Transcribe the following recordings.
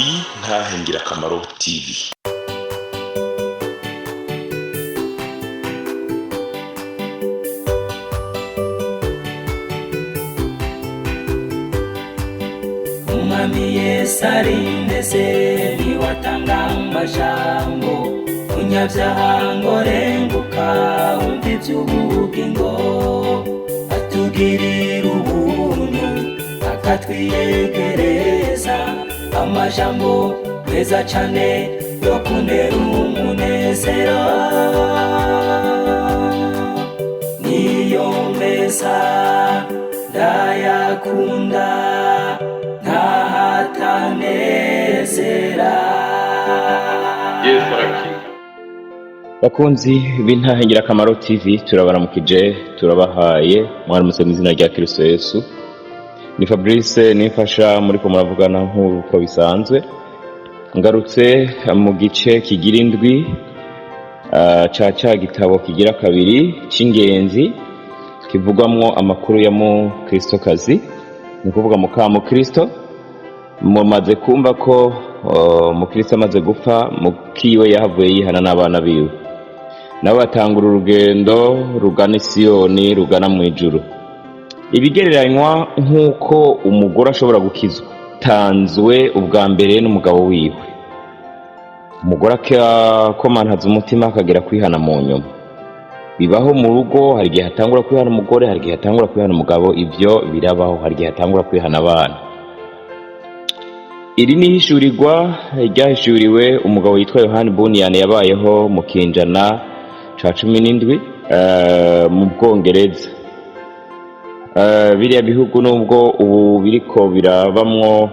Intahe Ngirakamaro TV. Umwami Yesu arindeze niwatanga amajambo umunyabyaha ngo renguka wumva iby'ubugingo atugirira ubuntu akatwiyegereza amajambo meza cyane yo kunera umunezero niyo meza ndayakunda ntahatanezera. Bakunzi b'Intahe Ngirakamaro TV, turabaramukije turabahaye mwaramutse mu izina rya Kristo Yesu. Ni Fabrice nimfasha muri ko muravugana nk'uko bisanzwe, ngarutse mu gice kigira indwi ca gitabo kigira kabiri c'ingenzi kivugwamwo amakuru ya mu Kristokazi, ni kuvuga mu Kristo. Mumaze kumva ko mu Kristo amaze gupfa mukiwe yahavuye yihana n'abana biwe, nabo batangura urugendo rugana Isiyoni rugana mu ijuru. Ibigereranywa nk'uko umugore ashobora gukizwa tanzwe ubwa mbere n'umugabo wiwe. Umugore akomantaza umutima akagera kwihana mu nyuma. Bibaho mu rugo, hari igihe hatangura kwihana umugore, hari igihe hatangura kwihana umugabo, ivyo birabaho, hari igihe hatangura kwihana abana. Iri ni hishurirwa ryahishuriwe umugabo yitwa Yohani Bunyan yabayeho mu kinjana ca 17 mu Bwongereza. Biriya bihugu nubwo ubu biriko birabamwo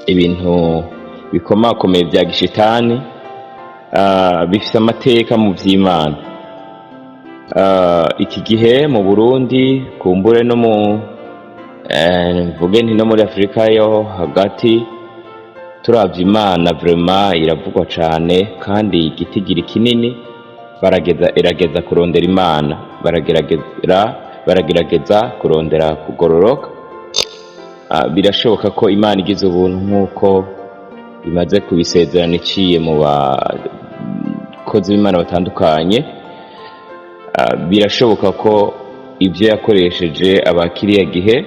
ibintu bikomakomeye bya gishitani, bifite amateka mu vy'Imana. Iki gihe mu Burundi kumbure no mu mvuge nti no muri Afrika yo hagati turavye Imana vraiment iravugwa cane, kandi igitigiri kinini irageza kurondera Imana, baragerageza kurondera kugororoka. Birashoboka ko Imana igize ubuntu nk'uko imaze kubisezerana iciye mu bakozi b'Imana batandukanye. Birashoboka ko ibyo yakoresheje abakiriya gihe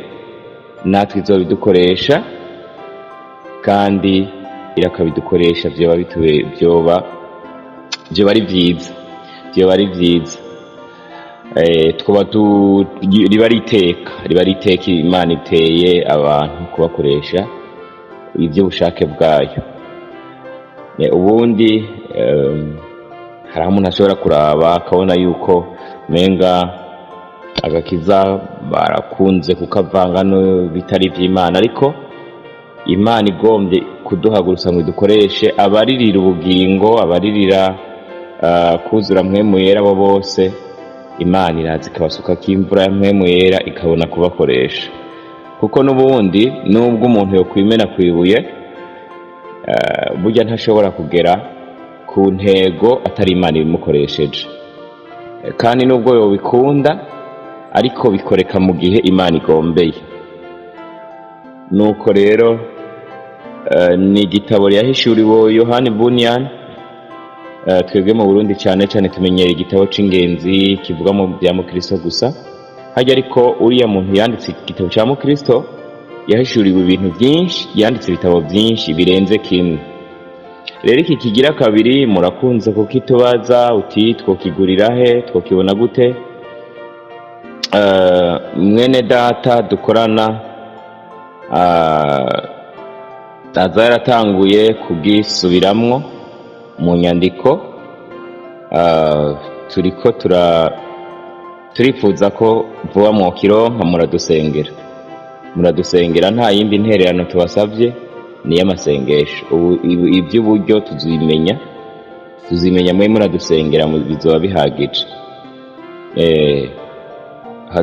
natwe izobidukoresha, kandi irakabidukoresha vyoba ari vyiza, riba ari iteka Imana iteye abantu kubakoresha ivyo bushake bwayo. Ubundi hari aho umuntu ashobora kuraba akabona yuko menga agakiza barakunze kukavanga no bitari vy'Imana, ariko Imana igombye kuduhagurutsa ngo dukoreshe abaririra ubugingo, abaririra kuzura mpwemu yera abo bose. Imana irazi ikabasuka k'imvura ya mpwemu yera ikabona kubakoresha, kuko n'ubundi nubwo umuntu yokwimena kwibuye burya ntashobora kugera ku ntego atari Imana ibimukoresheje. Kandi nubwo yobikunda ariko bikoreka mu gihe Imana igombeye. Nuko rero ni igitabo yahishuriwe Yohani Bunyan. Twebwe mu Burundi cyane tumenyera igitabo c'ingenzi kivuga mu bya mu Kristo gusa. Hajya ariko uriya muntu yanditse igitabo cya mu Kristo yahishuriwe ibintu byinshi, yanditse ibitabo byinshi birenze kimwe. Rero iki kigira kabiri murakunze kukitubaza uti twokigurira he, twokibona gute? Mwene data dukorana aza yaratanguye kubwisubiramwo mu nyandiko. Turiko turifuza ko vuba mwokironka. Muradusengera, nta yindi ntererano tubasavye, ni y'amasengesho. Iby'uburyo tuzimenya mwe muradusengera, bizoba bihagije.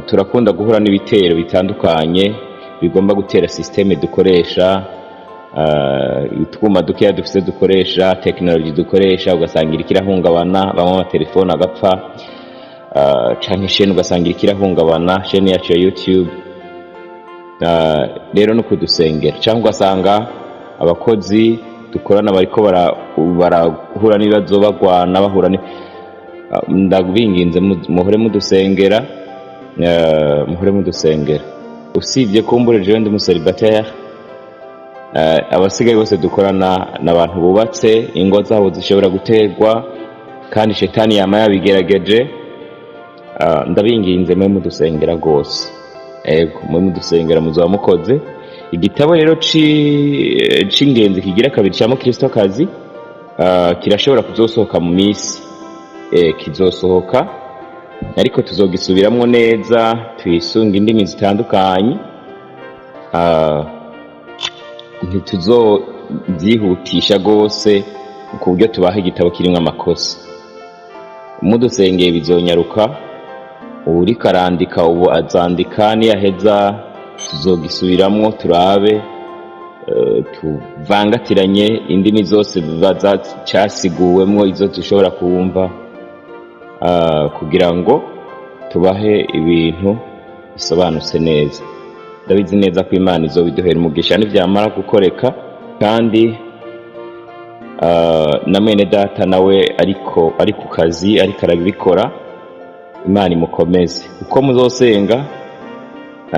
Turakunda guhura n'ibitero bitandukanye bigomba gutera systeme dukoresha, itwuma dukeya dufise dukoresha, technology dukoresha, ugasangira ikirahungabana, bamwe amatelefone agapfa, canke chaîne ugasangira ikirahungabana, chaîne yacu ya YouTube. Rero no kudusengera, cyangwa ugasanga abakozi dukorana bariko barahura n'ibibazo bagwana bahura ndabinginze muhore mudusengera, usibye kumbura jewe ndi umuseribateri, abasigaye bose dukorana n'abantu bubatse ingo zabo zishobora guterwa kandi shetani yama yabigerageje. Ndabinginze mwe mudusengera rwose, mwe mudusengera muzoba mukoze. Igitabo rero c'ingenzi kigira kabiri cya Mukristo kazi kirashobora kuzosohoka mu minsi, kizosohoka ariko tuzogisubiramwo neza twisunga indimi zitandukanye, ntituzobyihutisha rwose ku buryo tubaha igitabo kirimo amakosa. Mudusengeye bizonyaruka, uriko arandika ubu azandika, niyaheza tuzogisubiramwo turabe, tuvangatiranye indimi zose cyasiguwemwo izo dushobora kumva, kugira ngo tubahe ibintu bisobanutse neza. Ndabizi neza ko Imana izobiduhera umugisha nivyamara gukoreka, kandi na mwene data nawe ari ku kazi ariko arabikora, Imana imukomeze. Uko muzosenga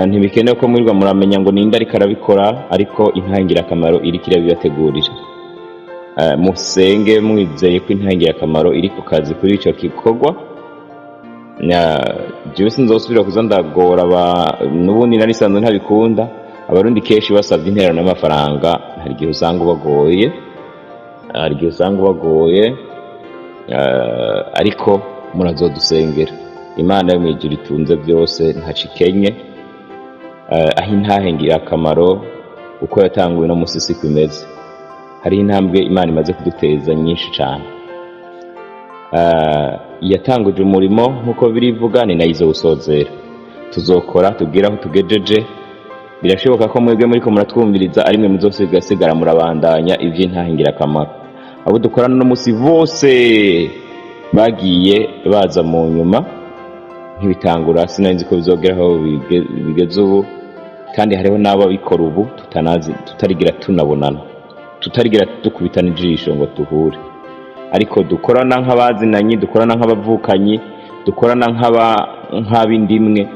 ntibikenewe ko mwirirwa muramenya ngo ninde ariko arabikora, ariko intangirakamaro iriko irabibategurira. Musenge mwizeye ko intangirakamaro iri ku kazi kuri ico gikorwa. Jewe sinzosubira kuza ndagora n'ubundi narisanzwe ntabikunda. Abarundi kenshi basabye intererano y'amafaranga, hari igihe usanga ubagoye, ariko murazodusengera. Imana yo mwijuru itunze byose ntacikenye, aho intahe ngirakamaro uko yatanguwe no musisi kumeze. Hari intambwe Imana imaze kuduteza nyinshi cyane. Yatanguje umurimo nkuko birivuga, ni nayo izowusozera. Tuzokora tubwira aho tugejeje. Birashoboka ko mwebwe muriko muratwumviriza ari mwe muzosigara murabandanya ivy'intahe ngirakamaro. Abo dukorana no musi bose bagiye baza mu nyuma nk'ibitangura, sinanzi ko bizogeraho bigeze ubu, kandi hariho n'abo bikora ubu tutarigira tunabonana, tutarigira dukubitana ijisho ngo tuhure, ariko dukorana nk'abazinanye, dukorana nk'abavukanyi, dukorana nk'abindimwe.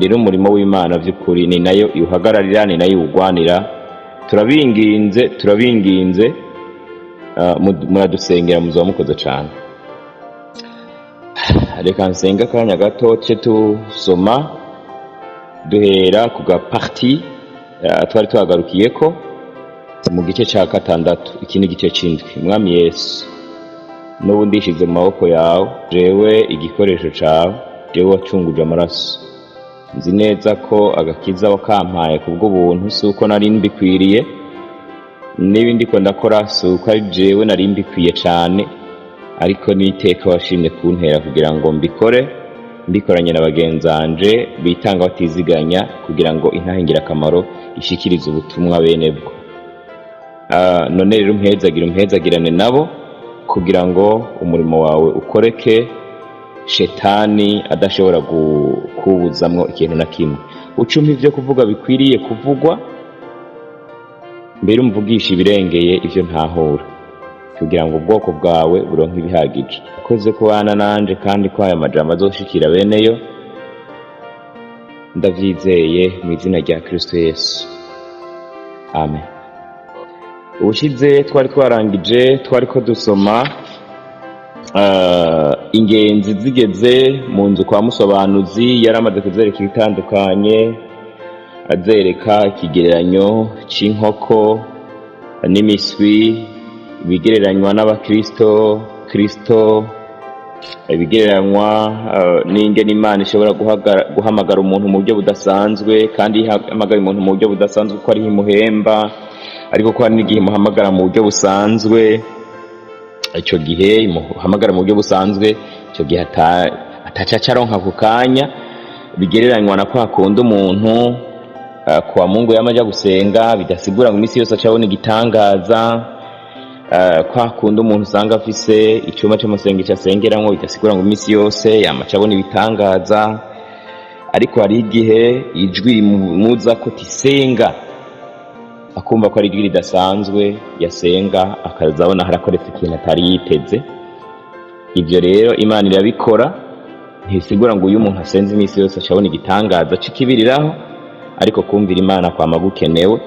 Rero umurimo w'Imana vy'ukuri ni nayo iwuhagararira, ni nayo iwugwanira. Turabinginze muradusengera, muzoba mukoze cane. Reka nsenga akanya gato ce tusoma duhera ku gaparti twari tuhagarukiyeko mu gice ca 6. Iki ni igice c'indwi. Mwami Yesu, n'ubu ndishize mu maboko yawe, jewe igikoresho cawe, jewe wacunguje amaraso. Nzi neza ko agakiza wakampaye kubw'ubuntu, si uko nari mbikwiriye, n'ibindi ko ndakora si uko ari jewe nari mbikwiye cane, ariko n'iteka washimye kuntera kugira ngo mbikoranye na bagenzanje bitanga batiziganya, kugira ngo intahe ngirakamaro ishikirize ubutumwa bene bwo. None rero umpezagirane nabo, kugira ngo umurimo wawe ukoreke, shetani adashobora kuwuzamwo ikintu na kimwe. Ucumpa ivyo kuvuga bikwiriye kuvugwa, mbere umvugisha ibirengeye ivyo ntahura, kugira ngo ubwoko bwawe buronke ibihagije. Ukoze kubana nanje, kandi ko aya majambo azoshikira beneyo, ndavyizeye mu izina rya Kristo Yesu, amen. Ubushize twari twarangije, twariko dusoma ingenzi zigeze mu nzu kwa musobanuzi. Yaramaze kuzereka ibitandukanye, azereka ikigereranyo c'inkoko n'imiswi, ibigereranywa n'abakristo, ibigereranywa n'ingene Imana ishobora guhamagara umuntu mu buryo budasanzwe, kandi ihamagara umuntu mu buryo budasanzwe ko ari imuhemba, ariko ko hari n'igihe imuhamagara mu buryo busanzwe. Icyo gihe imuhamagara mu buryo busanzwe, icyo gihe atacacaronka ku kanya. Bigereranywa na kwa kundi umuntu kwa Mungu yamaja gusenga, bidasigura ngo imisi yose acabona igitangaza. Kwa kundi umuntu usanga afise icyuma cy'amasengesho asengeramwo, bidasigura ngo imisi yose yamacabona ibitangaza. Ariko hari igihe ijwi rimuza ko tisenga, akumva ko ari ijwi ridasanzwe yasenga akazabona harakoretse ikintu atari yiteze. Ibyo rero Imana irabikora, ntisigura ngo uyu muntu asenze iminsi yose acabona igitangaza c'ikibiriraho, ariko kumvira Imana kwama gukenewe,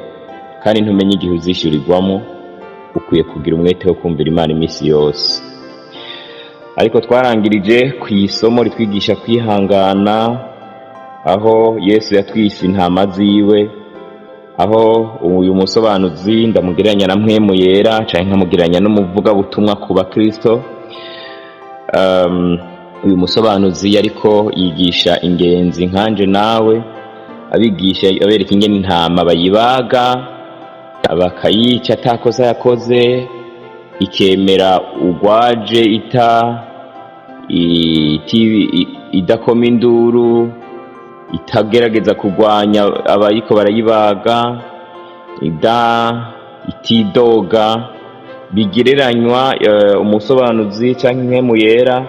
kandi ntumenye igihe uzishyurirwamo. Ukwiye kugira umwete wo kumvira Imana iminsi yose. Ariko twarangirije ku isomo ritwigisha kwihangana, aho Yesu yatwise intama ziwe, aho uyu musobanuzi ndamugereranya na mpwemu yera canke nkamugereranya n'umuvugabutumwa ku bakristo. Uyu musobanuzi yariko yigisha ingenzi nkanje nawe, abigisha abereka ingene intama bayibaga, bakayica atakosa yakoze, ikemera ugwaje idakoma induru, itagerageza kurwanya abayiko barayibaga, itidoga. Bigereranywa umusobanuzi canke impwemu yera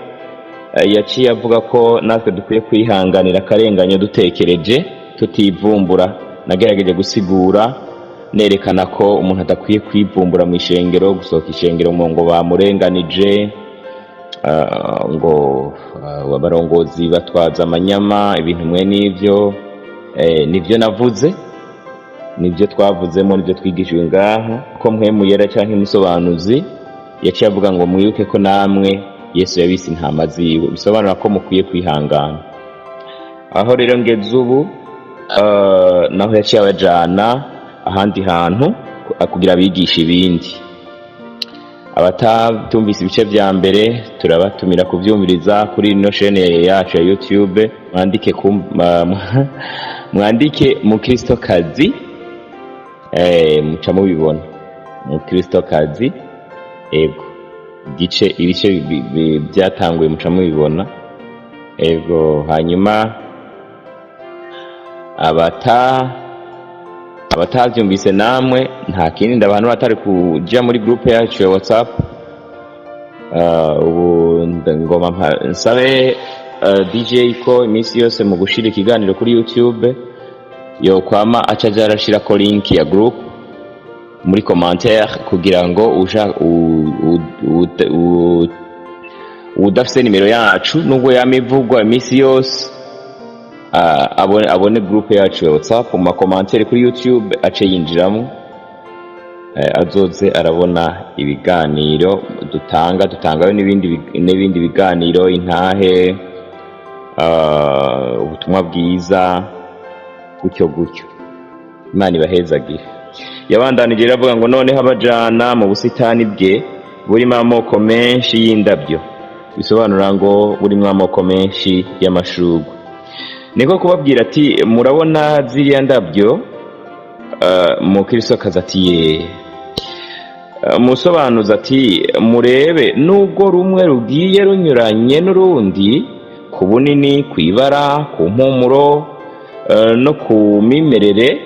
yaciye avuga ko natwe dukwiye kwihanganira akarenganyo dutekereje, tutivumbura. Nagerageje gusigura nerekana ko umuntu adakwiye kwivumbura mu ishengero, gusohoka ishengero ngo bamurenganije, ngo abarongozi batwaza amanyama, ibintu mwe n'ivyo. Nivyo navuze, nibyo twavuzemo, nibyo twigishijwe ngaha, ko mpwemu yera canke umusobanuzi yaciye avuga ngo mwibuke ko namwe Yesu yabise intama ziwe. Bisobanura ko mukwiye kwihangana. Aho rero ngeze ubu, naho yaciye abajana ahandi hantu kugira abigisha ibindi. Abatatumvise ibice vya mbere turabatumira kuvyumviriza kuri ino chaîne yacu ya YouTube. Mwandike Mukristokazi, muca mubibona Mukristokazi. Ego ibice byatanguye muca mubibona. Ego hanyuma abatavyumvise namwe nta kindi, ndabantu batari kuja muri groupe yacu ya WhatsApp. Ubu ngoma nsabe DJ ko iminsi yose mu gushira ikiganiro kuri YouTube yo kwama acaja arashirako link ya group muri commentaire, kugira ngo udafise nimero yacu nubwo yamivugwa iminsi yose, abone group yacu ya WhatsApp mu commentaire kuri YouTube, ace yinjiramo, azoze arabona ibiganiro dutangayo n'ibindi biganiro, intahe, ubutumwa bwiza, gutyo. Imana ibahezagire. Yabandanije iravuga ngo noneho abajana mu busitani bwe burimo amoko menshi y'indabyo. Bisobanura ngo burimo amoko menshi y'amashurwe. Niko kubabwira ati murabona ziriya ndabyo. Mukristokazi ati musobanuza ati murebe nubwo rumwe rugiye runyuranye n'urundi ku bunini, ku ibara, ku mpumuro no ku mimerere,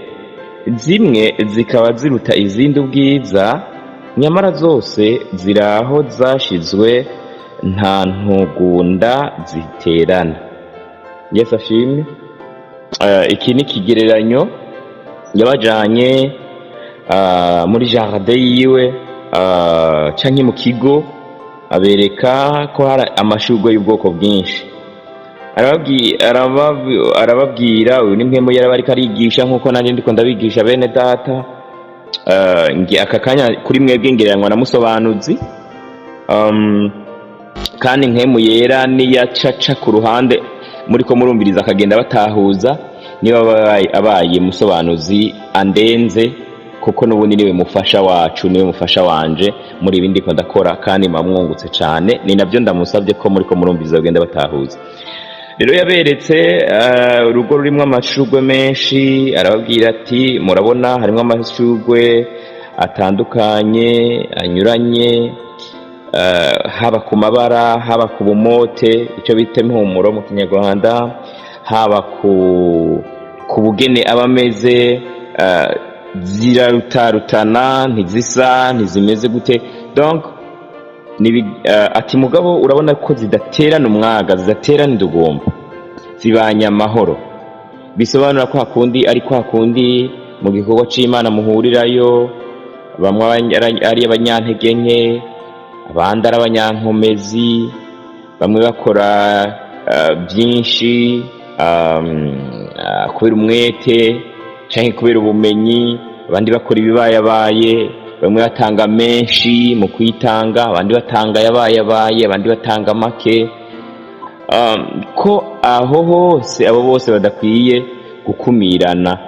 zimwe zikaba ziruta izindi ubwiza, nyamara zose ziraho zashizwe, nta ntugunda ziterana. Yesu ashimwe. Iki ni kigereranyo yabajanye muri jardin yiwe canke mu kigo, abereka ko hari amashurwe y'ubwoko bwinshi. Arababwira uyu ni mpwemu yera bariko arigisha nkuko nanje ndiko ndabigisha bene data. Aka kanya kuri mwebwe ngereranywa na musobanuzi, kandi mpwemu yera niya caca ku ruhande muriko murumviriza akagenda batahuza, niba abaye musobanuzi andenze, kuko n'ubundi niwe mufasha wacu, niwe mufasha wanje muri ibindi ko ndakora, kandi mamwungutse cyane. Ni navyo ndamusabye ko muriko murumviriza bagenda batahuza. Rero yaberetse urugo rurimo amashurwe menshi, arababwira ati murabona harimo amashurwe atandukanye anyuranye, haba ku mabara, haba ku bumote, icyo bita impumuro mu Kinyarwanda, haba ku bugene aba ameze, zirarutarutana, ntizisa, ntizimeze gute. Donc ati mugabo urabona ko zidaterana umwaga, zidaterana indugumba, zibanya amahoro. Bisobanura ko hakundi ari ko hakundi mu gikorwa c'Imana muhurirayo, bamwe ari abanyantege nke, abandi ari abanyankomezi, bamwe bakora byinshi kubera umwete canke kubera ubumenyi, abandi bakora ibibayabaye, bamwe batanga menshi mu kwitanga, abandi batanga yabayabaye, abandi batanga make. Ko aho hose abo bose badakwiye gukumirana,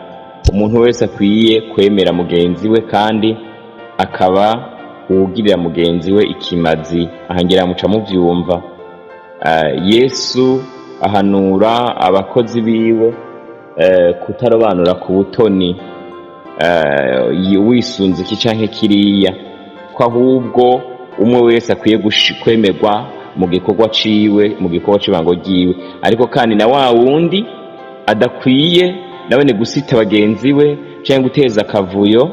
umuntu wese akwiye kwemera mugenzi we kandi akaba uwugirira mugenzi we ikimazi. Ahangira muca muvyumva, Yesu ahanura abakozi biwe kutarobanura ku butoni, wisunze iki canke kiriya, ko ahubwo umwe wese akwiye kwemerwa mu gikorwa ciwe, mu gikorwa c'ibango ryiwe, ariko kandi na wa wundi adakwiye nabone gusita bagenzi we canke guteza akavuyo.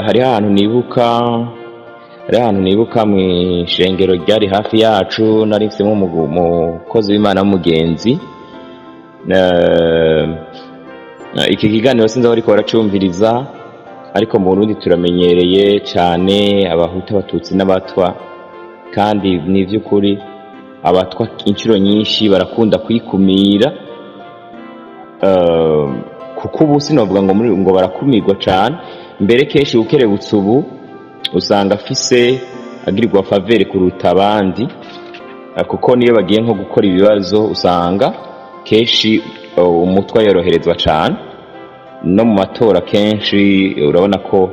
Hariho ahantu nibuka mw'ishengero ryari hafi yacu, nari mfisemo umukozi w'Imana w'umugenzi. Iki kiganiro sinzi aho ariko baracumviriza, ariko mu Burundi turamenyereye cane abahutu, abatutsi n'abatwa, kandi ni ivy'ukuri abatwa inshuro nyinshi barakunda kwikumira, kuko ubu sinovuga ngo barakumirwa cane, mbere kenshi ukerebutse ubu usanga afise agirirwa favere kuruta abandi, kuko niyo bagiye nko gukora ibibazo usanga kenshi umutwa yoroherezwa cane. No mu matora kenshi urabona ko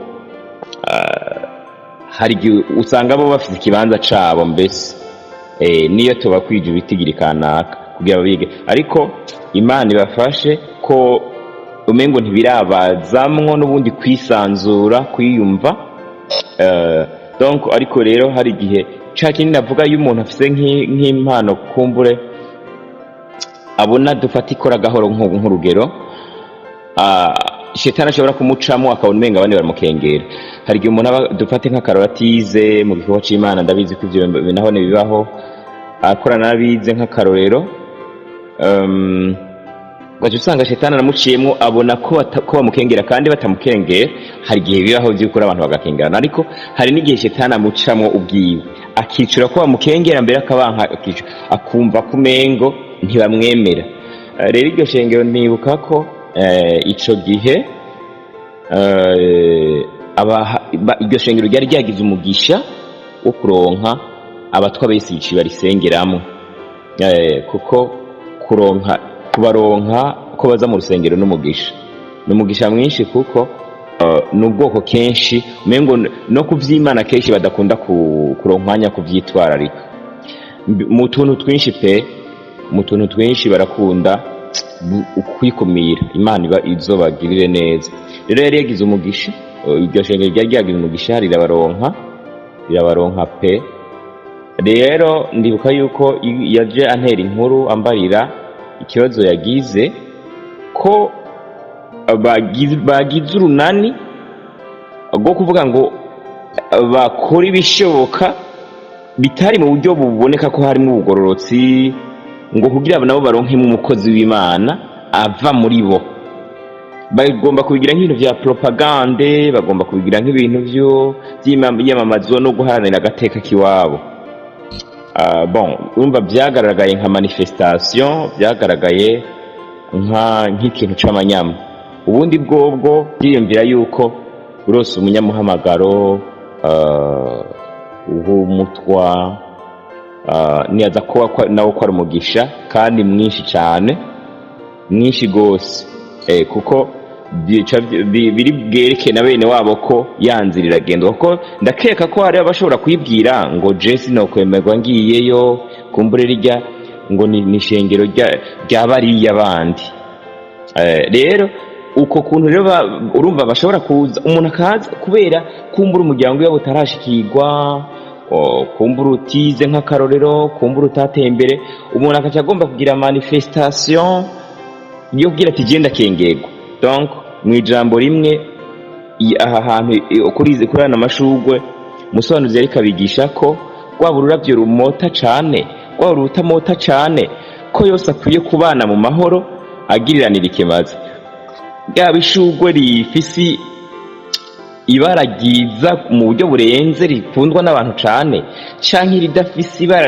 hari usanga bo bafite ikibanza cabo, mbese niyo tubakwije ibitigiri kanaka kugira bige, ariko Imana ibafashe ko umengo ntibirabazamwo n'ubundi kwisanzura, kwiyumva. Donc ariko rero hari igihe ca kindi navuga iyo umuntu afise nk'impano kumbure abona dufata ikora gahoro nk'urugero, shetani ashobora kumucamo akabona umenga abandi baramukengera. Hari igihe umuntu dufate nk'akarora atize mu gikorwa c'Imana, ndabizi ko ivyo binahone bibaho, akorana n'abize nk'akarorero, gaje usanga shetani aramuciyemwo abona ko bamukengera kandi batamukengera. Hari igihe bibaho vy'ukuri abantu bagakengerana, ariko hari n'igihe shetani amucamwo ubwiwe akicura ko bamukengera, mbere akabanka akumva ko umengo ntibamwemera. Rero iryo shengero nibuka ko ico gihe iryo shengero ryari ryagize umugisha wo kuronka abatwa bese iciye barisengeramo, kuko kubaronka ko baza mu rusengero n'umugisha mwinshi, kuko n'ubwoko kenshi umengo no kuvy'Imana kenshi badakunda kuronka umwanya kuvyitwararika. Mu tuntu twinshi barakunda ukwikumira. Imana izobagirire neza. Rero yari yagize umugisha, iryo shengero ryari ryagize umugisha, rirabaronka pe. Rero ndibuka yuko yaje antera inkuru ambarira ikibazo yagize, ko bagize urunani rwo kuvuga ngo bakora ibishoboka bitari mu buryo buboneka ko harimo ubugororotsi, ngo kugira nabo baronkemo umukozi w'Imana ava muri bo. Bagomba kubigira nk'ibintu vya propagande, bagomba kubigira nk'ibintu vy'iyamamazo no guharanira agateka kiwabo. Urumva vyagaragaye nka manifestation, vyagaragaye nk'ikintu c'amanyama. Ubundi bwobwo byiyumvira yuko urose umunyamuhamagaro w'umutwa niyaza kuba nawo ko ari umugisha kandi mwinshi cyane, mwinshi gose, kuko biri bwereke na bene wabo ko yanzirira agenda. Kuko ndakeka ko hari abashobora kwibwira ngo Jesse no kwemerwa ngiyeyo kumbure rijya ngo ni shengero rya bariya bandi. Rero uko kuntu rero urumva bashobora kuza umuntu akaza kubera kumbura umuryango wabo utarashikirwa, kumbura utize nk'akarorero, kumbura utateye imbere, umuntu akaca agomba kugira manifestation yo kugira ati genda kengerwa. Donc mwijambo rimwe aha hantu kuri ana mashugwe musobanuzi yari kabigisha ko rwaba ururavyo rumota cane, rwaba urutamota cane, ko yose akwiye kubana mu mahoro agiriranira ikimazi. ryaba ishugwe rifise ibara ryiza mu buryo burenze rikundwa n'abantu cane, canke ridafise ibara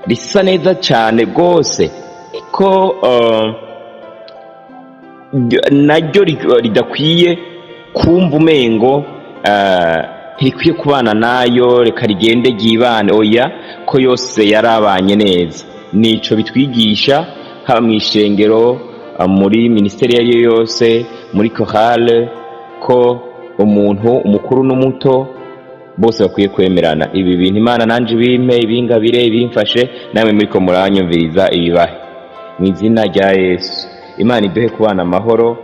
risa neza cane rwose ko naryo ridakwiye kumva umengo ntirikwiye kubana nayo, reka rigende ryibane. Oya, ko yose yarabanye neza. Nico bitwigisha haba mw'ishengero, muri ministeri iyo yose, muri chorale, ko umuntu umukuru n'umuto bose bakwiye kwemerana. Ibi bintu Imana nanje ibimpe, ibingabire, ibimfashe, namwe muriko muranyumviriza ibibahe mu izina rya Yesu. Imana iduhe kubana amahoro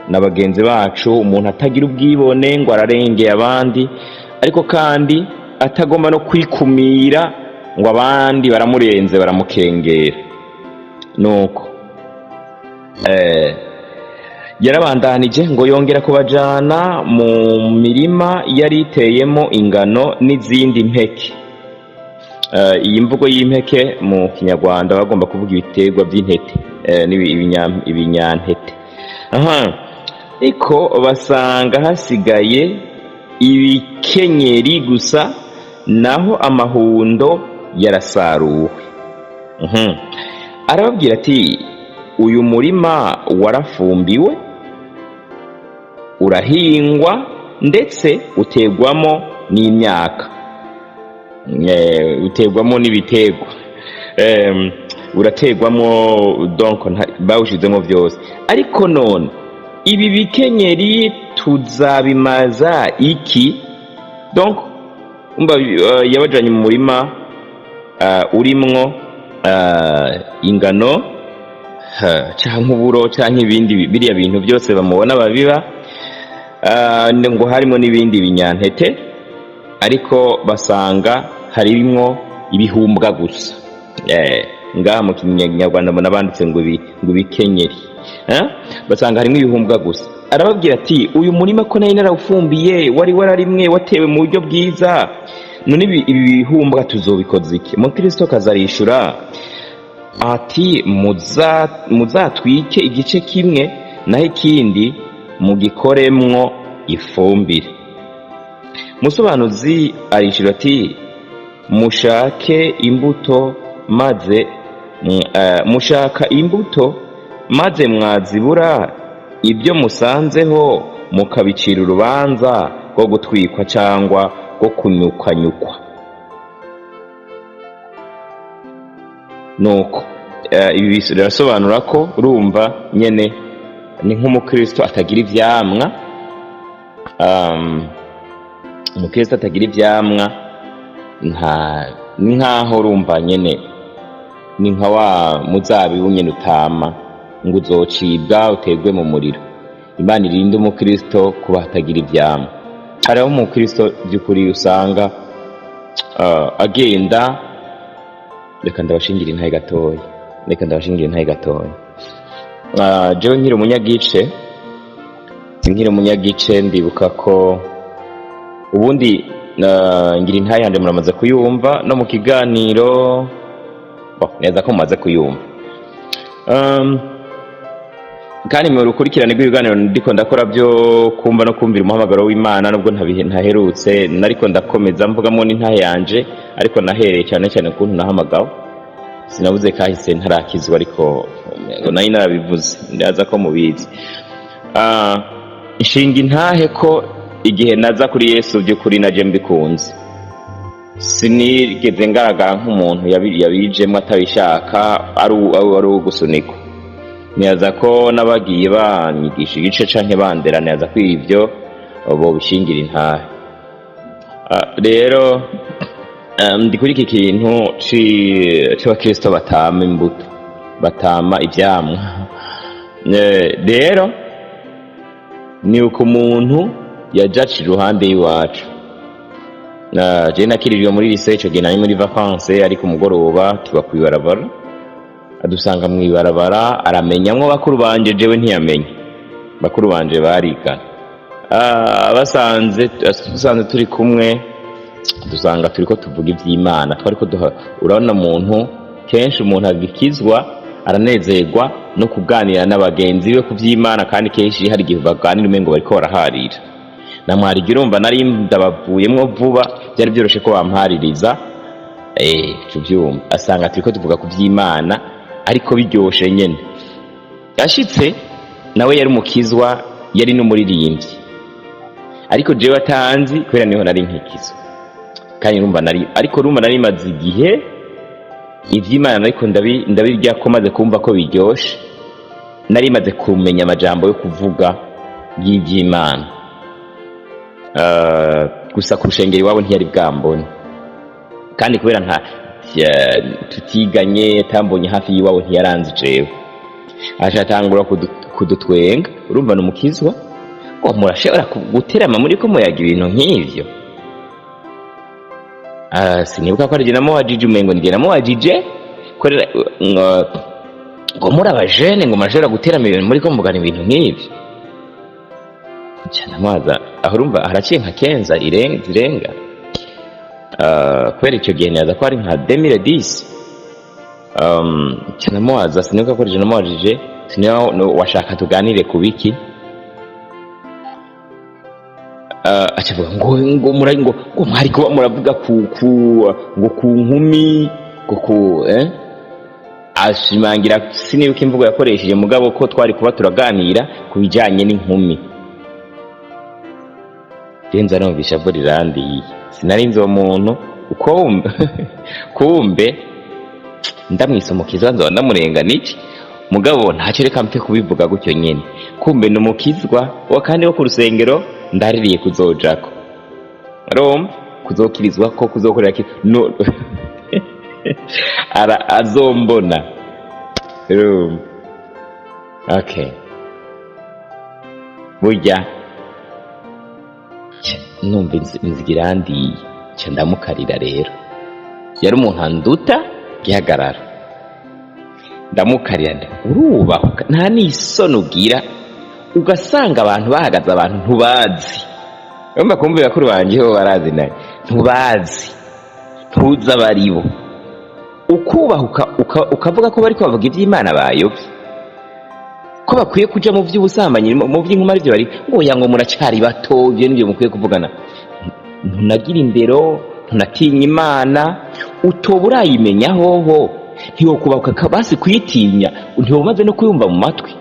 na bagenzi bacu, umuntu atagira ubwibone ngo ararengeye abandi, ariko kandi atagomba no kwikumira ngo abandi baramurenze baramukengera. Nuko yarabandanije ngo yongera kubajana mu mirima yari iteyemo ingano n'izindi mpeke. Iyi mvugo y'impeke mu Kinyarwanda bagomba kuvuga ibiterwa by'intete, ibinyantete. Ariko basanga hasigaye ibikenyeri gusa, naho amahundo yarasaruwe. Arababwira ati, uyu murima warafumbiwe, urahingwa, ndetse utegwamo n'imyaka, utegwamo n'ibiterwa, urategwamo, donc bawushizemo byose. Ariko none ibi bikenyeri tuzabimaza iki? Donc yabajanye mu murima urimwo ingano canke uburo canke ibindi biriya bintu byose bamubona babiba, ngo harimo n'ibindi binyantete, ariko basanga harimwo ibihumbwa gusa. Ngaha mu Kinyarwanda mbona banditse ngo ibikenyeri, basanga harimo ibihumbwa gusa. Arababwira ati, uyu murima ko nari narawufumbiye, wari wararimwe, watewe mu buryo bwiza, none ibi bihumbwa tuzobikoza iki? Mukristo kazarishura ati, muzatwike igice kimwe, naho ikindi mugikoremwo ifumbire. Musobanuzi arishura ati, mushake imbuto maze mwazibura, ibyo musanzeho mukabicira urubanza rwo gutwikwa cyangwa rwo kunyukanyukwa. Nuko ibi birasobanura ko urumva nyene ni nk'umukristo atagira ivyamwa, umukristo atagira ivyamwa nkaho urumva nyene ni nka wa muzabibu nyene utama ngo uzocibwa utegwe mu muriro. Imana irinde umukristo kuba atagira ivyamwa. Hariho umukristo by'ukuri usanga agenda, reka ndabashingira intahe gatoya. Jewe nkiri umunyagice, ndibuka ko ubundi ngira intahe yanje muramaze kuyumva no mu kiganiro, neza ko mumaze kuyumva. Kandi mu rukurikirane rw'ibiganiro ndiko ndakora byo kumva no kumvira umuhamagaro w'Imana, nubwo ntaherutse, nariko ndakomeza mvugamo n'intahe yanje, ariko nahereye cyane cyane kuntu nahamagawe. Sinabuze kahise ntarakizwa, ariko ngo nari narabivuze, ndaza ko mubizi. Inshinga intahe ko igihe naza kuri Yesu by'ukuri naje mbikunze, sinigeze ngaragara nk'umuntu yabijemo atabishaka, ari ugusunikwa. Niyaza ko nabagiye banyigisha igice canke bandera, niyaza ko ivyo bo bishingira intahe. Rero ndi kuri iki kintu c'abakristo batama imbuto, batama ivyamwa. Rero ni uko umuntu yajaca iruhande y'iwacu. Je nakirirwe muri lycée, ico gihe nari muri vacances, ariko umugoroba tuba kwibarabara, adusanga mwibarabara, aramenyamwo bakuru banje, jewe ntiyamenye. Bakuru banje barigana, basanze turi kumwe, dusanga turiko tuvuga ivy'Imana. Twariko urabona umuntu kenshi umuntu agikizwa aranezerwa no kuganira n'abagenzi be ku by'Imana, kandi kenshi hari igihe baganira umengo bariko baraharira. Namwarigira urumva nari ndabavuyemwo vuba, byari byoroshe ko bampaririza tubyumva, asanga turiko tuvuga ku by'Imana ariko biryoshe nyene. Yashitse nawe yari umukizwa, yari n'umuririmbyi, ariko jewe atanzi kubera niho nari nkikizwa, kandi urumva nari maze igihe ivy'Imana ariko ndabirya ko maze kumva ko biryoshe, nari maze kumenya amajambo yo kuvuga y'ivy'Imana. Gusa ku rushengero iwabo ntiyari bwambone, kandi kubera tutiganye tambonye hafi y'iwabo ntiyaranzi jewe. Ashatangura kudutwenga, urumva n'umukizwa ngo murashobora guterama muri ko muyaga ibintu nk'ivyo. Sinibuka ko ari namuwajije umengo ndi namuwajije korera ngo muri abajene ngo murashobora guterama ibintu muri ko mugana ibintu nk'ivyo. Cyane mwaza aho urumva haraciye nka kenza zirenga kubera icyo gihe nyaza ko ari nka 2010. Cyane mwaza sinibuka ko ari namuwajije washaka tuganire ku biki. Acavuga ngo mwari kuba muravuga ngo ku nkumi ngo ashimangira, sinibuka imvugo yakoresheje mugabo ko twari kuba turaganira ku bijyanye n'inkumi. Genza numvisha vo rirandiye, sinarinzi uwo muntu uko kumbe ndamwisomukizwa nzo ndamurengana iki mugabo ntacyo reka mpe kubivuga gutyo nyene. Kumbe n'umukizwa wa kandi wo ku rusengero ndaririye kuzojako Rome, kuzokirizwa ko kuzokorera no azombona Rome. Okay, burya numva inzigira ndiye cyo ndamukarira rero. Yari umuntu anduta gihagarara, ndamukarira urubahuka, nta n'isoni ugira, ugasanga abantu bahagaze abantu ntubazi. Urumva kumva bakuru banje ho barazi naye ntubazi, ntuza baribo, ukubahuka ukavuga ko bari kubavuga iby'Imana bayobye, ko bakwiye kuja mu by'ubusambanyi mu by'inkuma aribyo bari ngo muracari bato, ibyo nibyo mukwiye kuvugana. Ntunagira indero, ntunatinya Imana, utoba urayimenya hoho ntiwokubahuka kabasi kuyitinya, ntiwomaze no kuyumva mu matwi.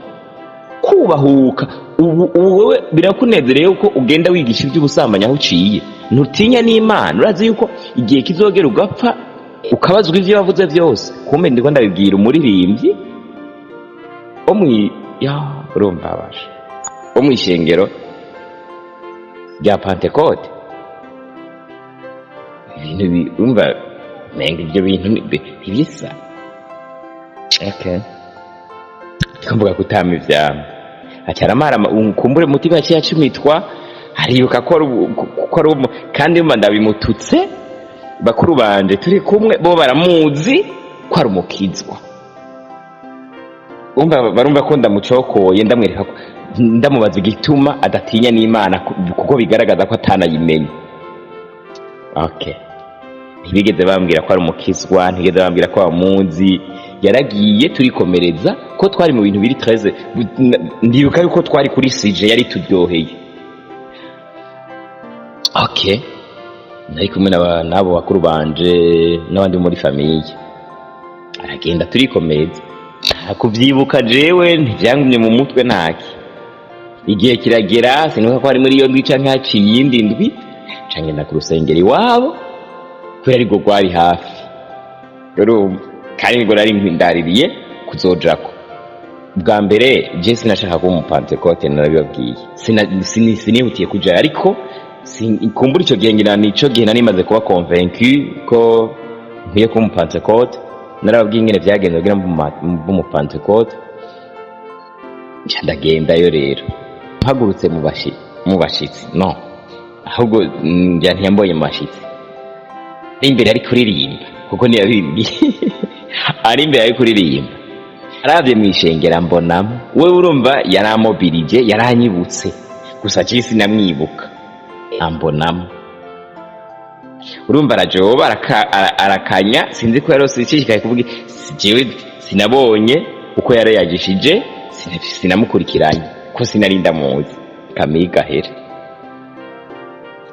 Kubahuka ubu wewe birakunezereye uko ugenda wigisha iby'ubusambanyi aho uciye, ntutinya n'Imana. Urazi yuko igihe kizogera ugapfa ukabazwa ivyo wavuze byose. Kumbe ndiko ndabibwira umuririmbyi urumva abasha wo mw'ishengero rya Pentecote. Ibintu urumva menga ibyo bintu ntibisa. Okay, tukamvuga kutama ivyama acaramara kumbure mutima cya cimitwa aribuka ko ari kandi mba ndabimututse. Bakuru banje turi kumwe bo baramuzi ko ari umukizwa, barumva ko ndamucokoye, ndamwereka ko ndamubaza igituma adatinya n'Imana kuko bigaragaza ko atanayimenya. Okay, ntibigeze bambwira ko ari umukizwa, ntibigeze bambwira ko bamuzi. Yaragiye turikomereza ko twari mu bintu biri 13. Ndibuka yuko twari kuri sije yari turyoheye. Okay, nari kumwe n'abo bakuru banje n'abandi muri famiye, aragenda turikomereza. Kuvyibuka jewe ntivyangumye mu mutwe ntaki. Igihe kiragera sinuka ko ari muri iyo ndwi canke haciye iyindi ndwi canke na ku rusengero iwabo kubera ariko gwari hafi. Rero kandi ngo nari ndaririye kuzojako. Bwa mbere je sinashaka ko mu Pentecote narabibabwiye, sinihutiye kuja, ariko kumbura icyo gihe ngira nico gihe nari maze kuba convaincu ko nkwiye ko mu Pentecote. Narababwiye ingene vyagenze kugira mu Pentecote. Ndagendayo rero mpagurutse mu bashitsi no, ahubwo njya ntiyambonye mu bashitsi. Imbere ari kuririmba kuko ntiyabimbi ari imbere ari kuririmba, aravye mw'ishengera mbonamo we, urumva yaramobilije, yaranyibutse gusa cisi namwibuka ambonamo. Urumva arajoba arakanya, sinzi ko yarose ikishikaye kuvuga jewe sinabonye uko yarayagishije sinamukurikiranye ko sinari ndamuzi kamiga here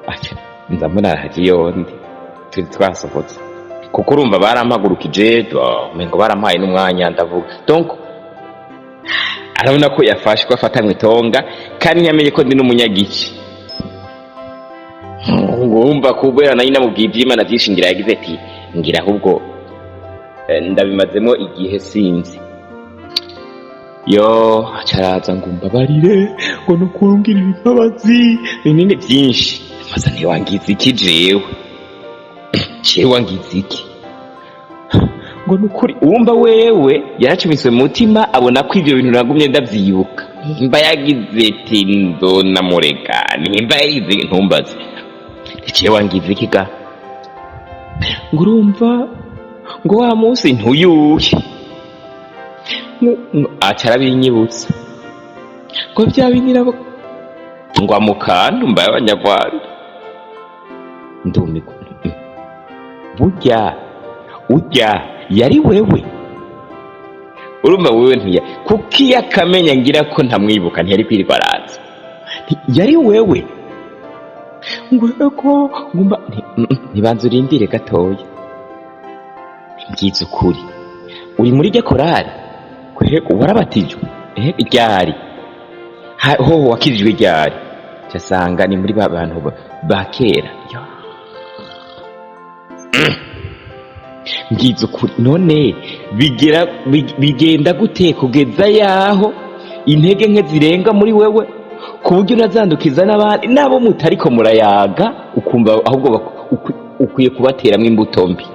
acha nza mbona hagiye yondi turi twasohotse kuko urumva barampagurukije mengo barampaye n'umwanya ndavuga donc arabona ko yafashwe afatanywe itonga kandi yamenye ko ndi n'umunyagici ngumva kubera nayo namubwiye iby'Imana byishingira yagize ati ngira ahubwo ndabimazemo igihe sinzi yo acaraza ngumva barire ngo no kurungira imbabazi binini byinshi maze ntiwangize iki jewe wangize iki ngo nukuri uwumva wewe yaracumiswe mu mutima abona ko ibyo bintu nagumye ndavyibuka nimba yagize ati ndonamureka nimba yagize ntumbaze jewe wangize iki ga ngo urumva ngo wa munsi ntuyuhe acarabinyibutsa ngo byabinirabo ngo amukantu mbaye abanyarwanda ndumiko burya yari wewe urumva wewe ntiya kuki yakamenya ngira ko ntamwibuka ntiyari kwirirwa araza yari wewe ngweko ngumba ntibanze urindire gatoya ngize ukuri uri muri rya korali kwego warabatijwe ryari ho wakirijwe ryari cyasanga ni muri bantu ba kera ngize ukuri none bigenda gute kugeza yaho intege nke zirenga muri wewe ku buryo unazandukiza n'abandi nabo mutariko murayaga ukumva ahubwo ukwiye kubateramwo imbuto mbi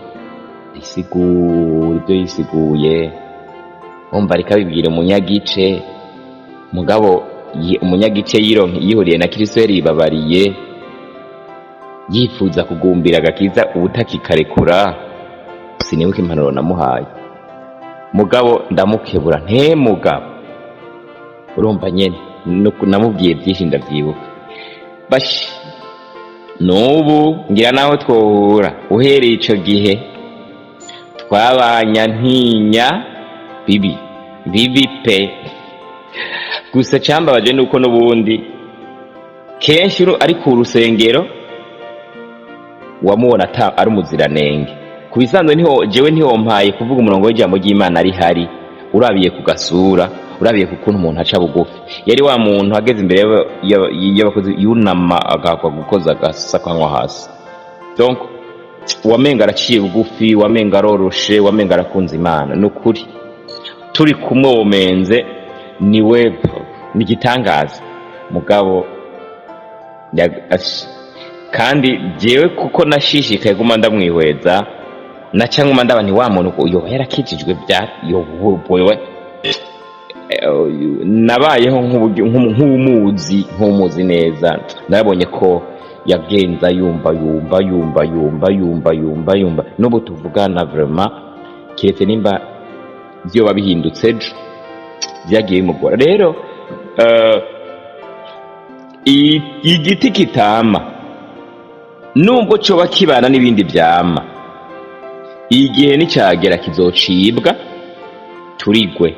ibyo yisiguye umva reka bibwira umunyagice mugabo umunyagice yihuriye na Kristo yaribabariye yifuza kugumbira agakiza ubutakikarekura sinibuka impanuro namuhaye mugabo ndamukebura mugabo urumva nyene namubwiye byinshi ndavyibuka bashi n'ubu ngira naho twohura uhereye ico gihe twabanya ntinya bibi pe gusa cambabaje nuko n'ubundi kenshi ari ku rusengero wamubona ari umuziranenge kubisanzwe jewe ntiwompaye kuvuga umurongo w'ijambo ry'Imana ari hari urabiye ku gasura urabiye kukuntu umuntu aca bugufi yari wa muntu ageze imbere y'abakozi yunama agakwa gukoza agasakanywa hasi donc wamenga araciye bugufi wamenga aroroshe wamenga arakunze Imana n'ukuri turi kumwe womenze niwe nigitangaza mugabo kandi jewe kuko nashishikaye guma ndamwihweza naca nkuma ndaba ni wa muntu uyo yarakijijwe bya yobowe nabayeho nk'umuzi neza nabonye ko yagenza yumva n'ubu tuvugana vraiment kiretse nimba byo babihindutse ejo byagiye bimugora rero igiti kitama nubwo coba kibana n'ibindi vyama igihe nicagera kizocibwa turigwe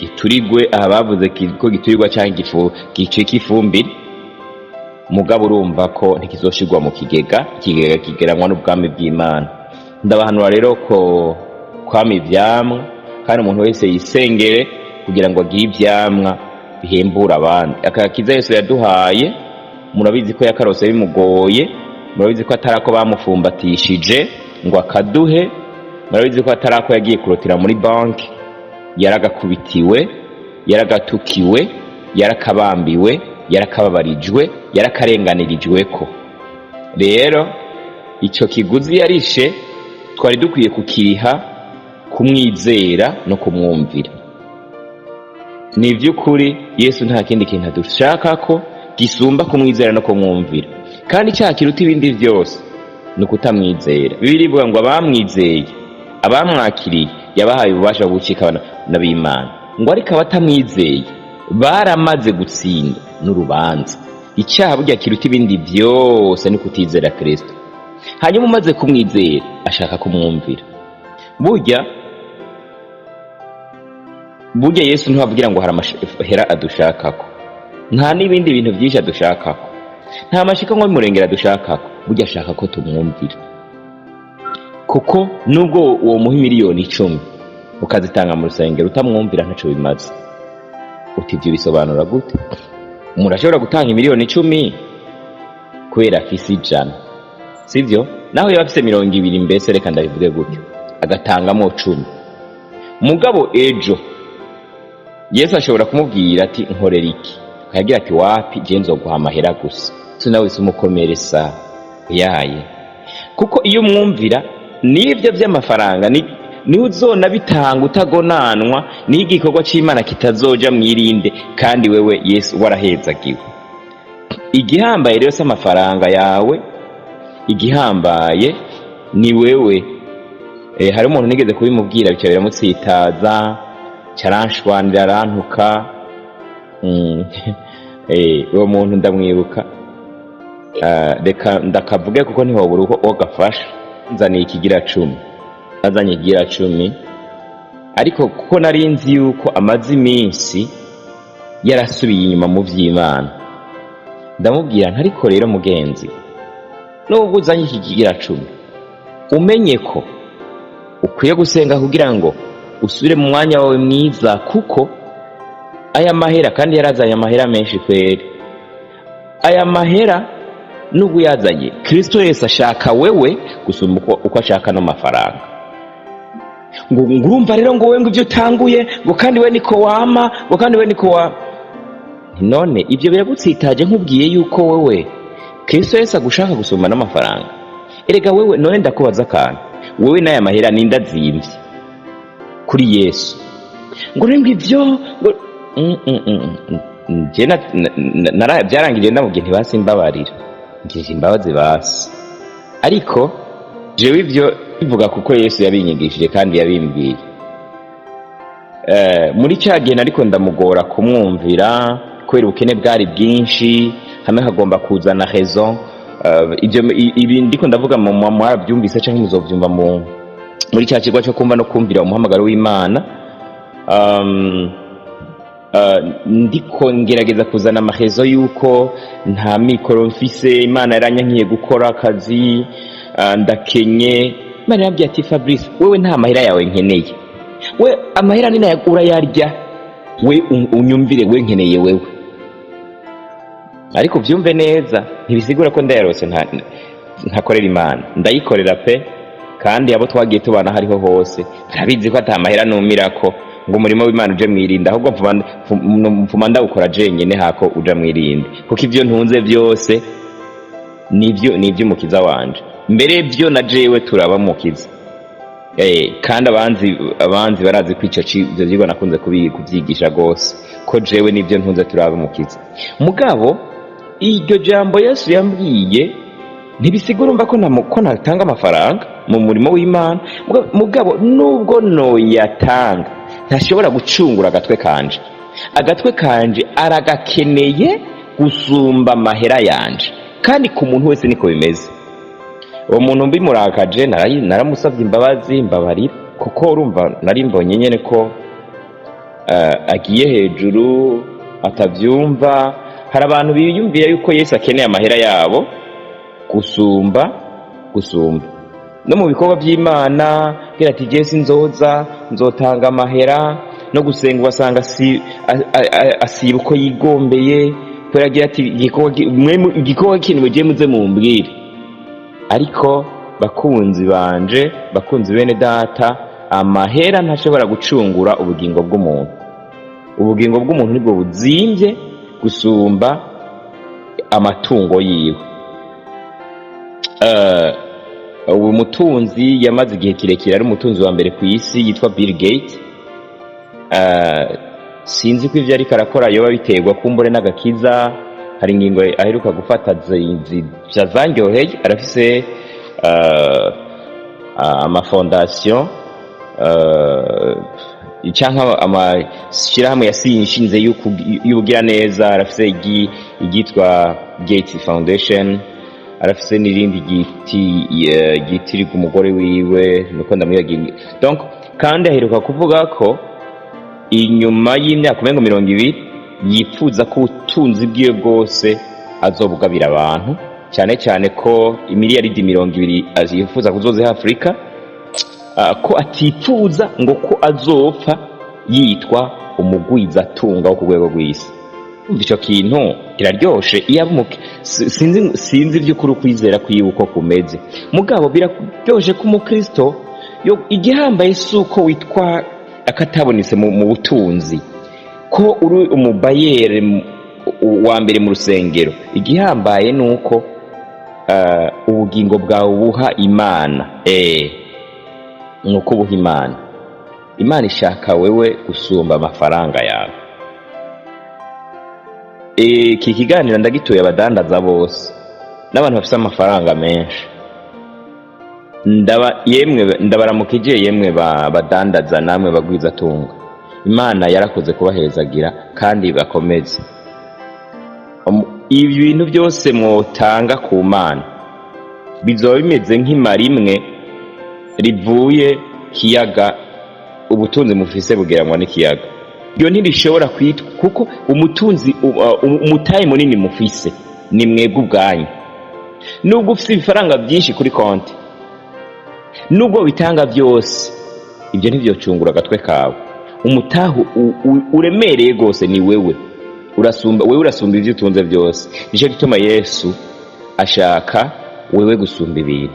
giturigwe abavuze ko giturirwa cyangwa gice kifumbire mugabo urumva ko ntikizoshirwa mu kigega kigeranwa n'ubwami bw'Imana ndabahanura rero ko kwama ivyamwa kandi umuntu wese yisengere kugira ngo agire ivyamwa bihembura abandi akakiza Yesu yaduhaye murabizi ko yakarose bimugoye murabizi ko atarako bamufumbatishije ngo akaduhe murabizi ko atarako yagiye kurotira muri banki yaragakubitiwe yaragatukiwe yarakabambiwe yarakababarijwe yarakarenganirijweko rero ico kiguzi yarishe twari dukwiye kukiriha kumwizera no kumwumvira ni ivy'ukuri Yesu nta kindi kintu adushaka ko gisumba kumwizera no kumwumvira kandi cya kiruta ibindi byose ni ukutamwizera Bibiliya ivuga ngo abamwizeye abamwakiriye yabahaye ububasha bwo gucika n'ab'Imana ngo ariko abatamwizeye baramaze gutsinda n'urubanza icyaha burya kiruta ibindi byose ni kutizera Kristo hanyuma umaze kumwizera ashaka kumwumvira burya burya Yesu ntiwavugira ngo hari amahera adushakako, nta n'ibindi bintu byinshi adushakako, nta mashika ngo bimurengera adushakako, burya ashaka ko tumwumvira. Kuko nubwo uwo muha miliyoni 10 ukazitanga mu rusengero utamwumvira ntaco bimaze. Uti ibyo bisobanura gute? Umuntu ashobora gutanga miliyoni 10 kubera afise 100, sivyo? Naho yaba afise 20 mbese reka ndabivuge gutyo, agatangamo 10. Mugabo ejo Yesu ashobora kumubwira ati nkorera iki, akagira ati wapi je nzoguha amahera gusa, nawe sumukomeresa yaye. Kuko iyo umwumvira n'ibyo by'amafaranga ni uzona bitanga utagonanwa, n'igikorwa c'Imana kitazoja mwirinde, kandi wewe Yesu warahezagiwe. Igihambaye rero se amafaranga yawe, igihambaye ni wewe. Hari umuntu nigeze kubimubwira bica biramutsitaza, caranshwanira arantuka. Uwo muntu ndamwibuka, reka ndakavuge kuko ntihobura uko gafasha. Nzaniye ikigira 10, azanye ikigira 10, ariko kuko nari nzi yuko amazi iminsi yarasubiye inyuma mu vy'Imana, ndamubwira ntariko rero mugenzi, nubwo uzanye ikigira 10 umenye ko ukwiye gusenga kugira ngo usubire mu mwanya wawe mwiza, kuko aya mahera, kandi yarazanye amahera menshi kweri, aya mahera nubwo yazanye, Kristo Yesu ashaka wewe gusumba uko ashaka no mafaranga. Ngo ngurumva rero ngo wewe ngo ibyo utanguye ngo kandi we niko wama, ngo kandi we niko wa none ibyo biragutsitaje nkubwiye yuko wewe Kristo Yesu agushaka gusumba n'amafaranga. Erega wewe none ndakubaza kandi wewe n'aya mahera nindazimvye kuri Yesu, ngo renga ibyo jena byarangiye ndamubwiye ntibasimbabarira, ngije imbabazi basi. Ariko jewe ivyo bivuga kuko Yesu yabinyigishije kandi yabimbwiye. Muri cyagihe nariko ndamugora kumwumvira kubera ubukene bwari bwinshi, hamwe hagomba kuzana raison. Ibi ndiko ndavuga mu mwarabyumvise canke muzovyumva muri cya kigwa cyo kumva no kumvira umuhamagaro w'Imana. Ndiko ngerageza kuzana amahezo yuko nta mikoro mfise, Imana yaranyankiye gukora akazi, ndakenye. Imana yabwiye ati Fabrice, wewe nta mahera yawe nkeneye, we amahera nina yagura yarya, we unyumvire, we nkeneye wewe. Ariko byumve neza, ntibisigura ko ndayarose ntakorera Imana, ndayikorera pe, kandi abo twagiye tubana hariho hose barabizi ko ata mahera numirako ngo umurimo w'Imana uje mwirinda, ahubwo mfuma ndawukora jenyene hako uja mwirinde, kuko ivyo ntunze byose nivyo umukiza wanje. Mbere byo na jewe turaba mukiza. Kandi abanzi barazi kwica ivyo vyigwa nakunze kubyigisha gose, ko jewe nivyo ntunze turaba mukiza. Mugabo iryo jambo Yesu yambwiye ntibisigura umva ko natanga amafaranga mu murimo w'Imana. Mugabo nubwo no yatanga ntashobora gucungura agatwe kanje aragakeneye gusumba amahera yanje, kandi ku muntu wese niko bimeze. Uwo muntu mbimurakaje naramusabye imbabazi, mbabarira, kuko urumva nari mbonye nyene ko agiye hejuru atavyumva. Hari abantu biyumvira yuko Yesu akeneye amahera yabo gusumba no mu bikorwa by'Imana. Gira ati Yesu nzotanga amahera, no gusenga wasanga asiba uko yigombeye, kubera agira ati igikorwa kintu mugiye muze mumbwire. Ariko bakunzi banje, bakunzi bene data, amahera ntashobora gucungura ubugingo bw'umuntu. Ubugingo bw'umuntu nibwo buzimvye gusumba amatungo yiwe. Uwo mutunzi yamaze igihe kirekire ari umutunzi wa mbere ku isi, yitwa Bill Gates. Sinzi ko ivyo ariko arakora yoba biterwa kumbure n'agakiza. Hari ingingo aheruka gufata zanryoheye, arafise amafondation canke amashirahamwe yashinze y'ubugira neza. Arafise igitwa Gates Foundation, arafise n'irindi gitirirwa umugore wiwe, nuko ndamwibagiye. Donc kandi aheruka kuvuga ko inyuma y'imyaka umengo 20 yifuza ko ubutunzi bwiwe bwose azobugabira abantu, cyane cyane ko imiliyaridi 20 yifuza kuzoziha Afrika, ko atifuza ngo ko azopfa yitwa umugwizatunga wo ku rwego rw'isi. Ico kintu kiraryoshe iyo sinzi by'ukuri kwizera kwiwe uko kumeze, mugabo biraryoshe ko umukristo igihambaye suko witwa akatabonetse mu butunzi, ko uri umubayere wa mbere mu rusengero. Igihambaye nuko ubugingo bwawe buha Imana, nuko buha Imana. Imana ishaka wewe gusumba amafaranga yawe. Iki kiganiro ndagituye abadandaza bose n'abantu bafite amafaranga menshi. Ndabaramukije yemwe badandaza namwe bagwiza tunga. Imana yarakoze kubahezagira kandi bakomeze. Ibi bintu byose mwotanga ku Mana bizoba bimeze nk'imari imwe rivuye kiyaga, ubutunzi mufise bugeranywa n'ikiyaga. Byo ntibishobora kwitwa, kuko umutunzi umutaye munini mufise ni mwebwe ubwanyu. Nubwo ufite ibifaranga byinshi kuri konti, nubwo bitanga byose, ibyo ntibyocungura agatwe kawe. Umutahu uremereye gose ni wewe urasumba ibyo utunze byose. Nico gituma Yesu ashaka wewe gusumba ibintu.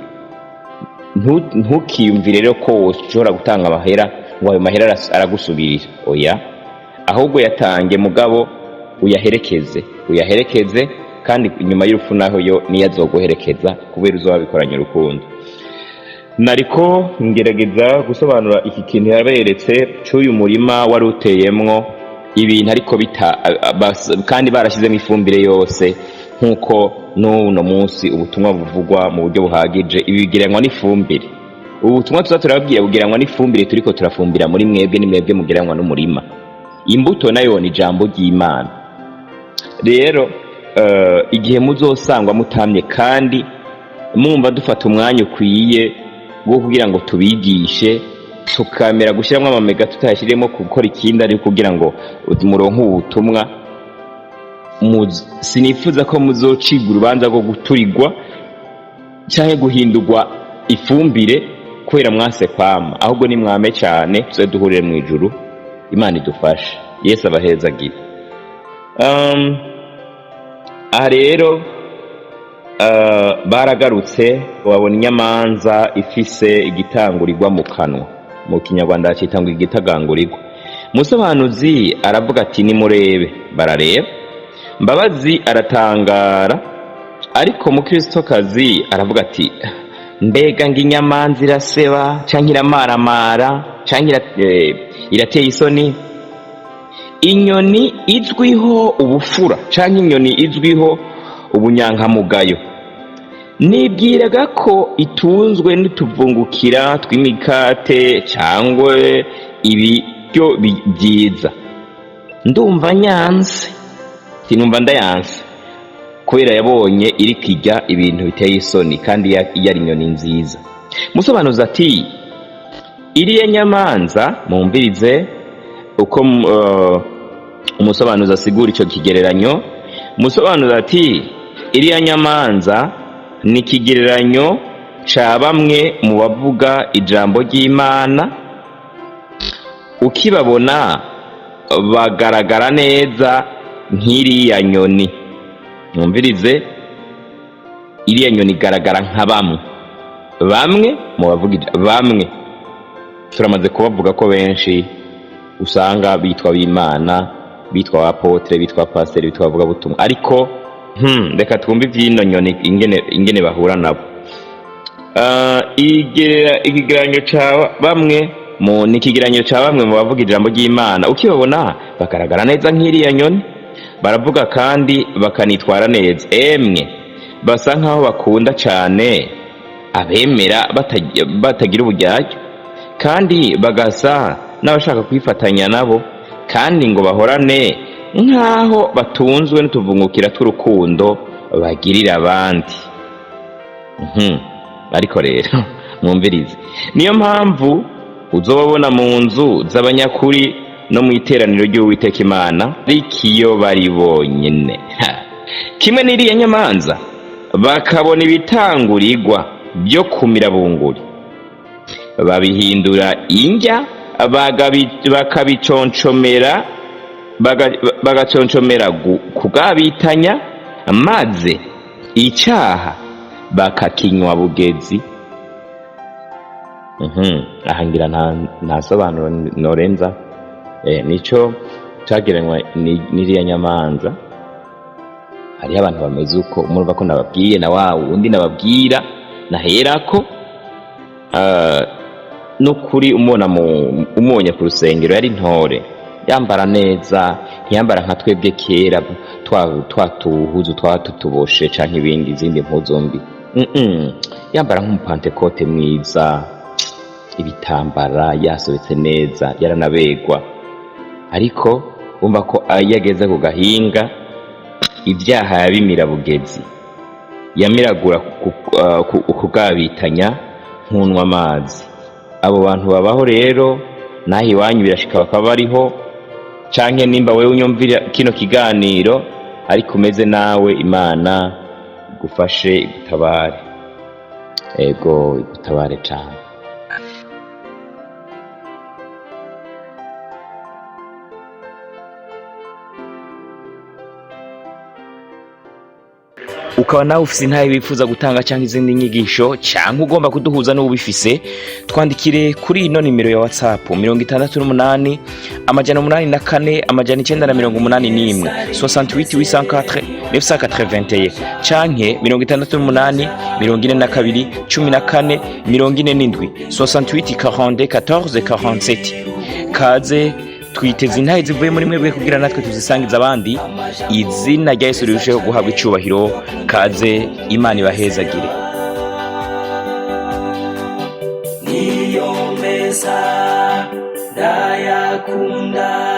Ntukiyumvire rero ko ushobora gutanga amahera ngo ayo mahera aragusubirira. Oya, ahubwo yatange mugabo uyaherekeze, kandi inyuma y'urupfu naho yo niyo azoguherekeza, kubera uzoba bikoranye urukundo. Nariko ngerageza gusobanura iki kintu yaberetse cy'uyu murima wari uteyemwo ibintu, ariko kandi barashyizemo ifumbire yose, nkuko n'uno munsi ubutumwa buvugwa mu buryo buhagije. Ibi bigeranywa n'ifumbire. Ubutumwa turababwiye bugeranywa n'ifumbire turiko turafumbira muri mwebwe, ni mwebwe mugeranywa n'umurima. Imbuto nayo ni ijambo ry'Imana. Rero igihe muzosangwa mutamye kandi mwumva dufata umwanya ukwiye wo kugira ngo tubigishe, tukamera gushyiramo amamega tutayashyiremo gukora ikindi, ari kugira ngo muronke ubutumwa, sinifuza ko muzociga urubanza rwo guturigwa cyangwa guhindurwa ifumbire kubera mwase kwama. Ahubwo ni mwame cyane, tuze duhurire mu ijuru. Imana idufashe. Yesu abahezagira. Aha rero baragarutse, wabona inyamanza ifise igitangurirwa mu kanwa. Mu Kinyarwanda cyitangwa igitagangurirwa. Musobanuzi aravuga ati nimurebe. Barareba. Mbabazi aratangara, ariko Mukristokazi aravuga ati mbega ngo inyamanza iraseba cyangwa iramaramara cyangwa irateye isoni. Inyoni izwiho ubufura cyangwa inyoni izwiho ubunyankamugayo, nibwiraga ko itunzwe n'utuvungukira tw'imikate cyangwa ibiryo byiza. Ndumva nyanse, sinumva ndayanse, kubera yabonye iri kijya ibintu biteye isoni kandi yari inyoni nziza. Musobanuza ati iriya nyamanza, mumbirize uko umusobanuza asigura icyo kigereranyo. Musobanuza ati iriya nyamanza ni ikigereranyo ca bamwe mu bavuga ijambo ry'Imana. Ukibabona bagaragara neza nk'iriya nyoni. Mwumvirize, iriya nyoni igaragara nka bamwe mu bavuga bamwe. Turamaze kubavuga ko benshi usanga bitwa b'Imana, bitwa abapotre, bitwa pasiteri, bitwa abavuga butumwa, ariko reka twumve iby'ino nyoni ingene bahura nabo. Ikigereranyo ca bamwe ni ikigereranyo ca bamwe mu bavuga ijambo ry'Imana. Ukibabona bagaragara neza nk'iriya nyoni, baravuga kandi bakanitwara neza. Emwe basa nkaho bakunda cyane abemera batagira uburyarya, kandi bagasa n'abashaka kwifatanya nabo, kandi ngo bahorane nkaho batunzwe n'utuvungukira tw'urukundo bagirira abandi. Ariko rero mwumvirize, niyo mpamvu uzobabona mu nzu z'abanyakuri no mu iteraniro ry'Uwiteka Imana ariko iyo bari bonyene kimwe n'iriya nyamanza bakabona ibitangurirwa byo kumira bunguri babihindura indya bagaconcomera kugabitanya maze icyaha bakakinywa bugezi. Aha ngira nta sobanuro norenza nico cyageranywa n'iriya nyamanza. Hariho abantu bameze uko murumva ko nababwiye na wa wundi nababwira naherako n'ukuri umonye ku rusengero yari ntore yambara neza, ntiyambara nka twebwe kera twatuhuzu twatutuboshe canke izindi mpuzu mbi. Yambara nk'umupantekote mwiza, ibitambara yasobetse neza, yaranabegwa. Ariko umva ko yageze ku gahinga ibyaha yabimira bugezi, yamiragura kugabitanya nkunwa amazi. Abo bantu babaho rero, naho iwanyu birashika bakaba bariho, canke nimba wewe unyumvira kino kiganiro ariko umeze nawe, Imana igufashe igutabare. Ego igutabare cane. Ukaba nawe ufise intahe bifuza gutanga cyangwa izindi nyigisho cyangwa ugomba kuduhuza n'ubifise, twandikire kuri ino nimero ya WhatsApp 68 884 981 68 804 canke 68 42 14 47 68 42 14 47. Kaze twiteze intahe zivuye muri mwebwe kugira natwe tuzisangiza abandi. Izina rya Yesu rirusheho guhabwa icubahiro. Kaze, Imana ibahezagire. Niyo meza ndayakunda.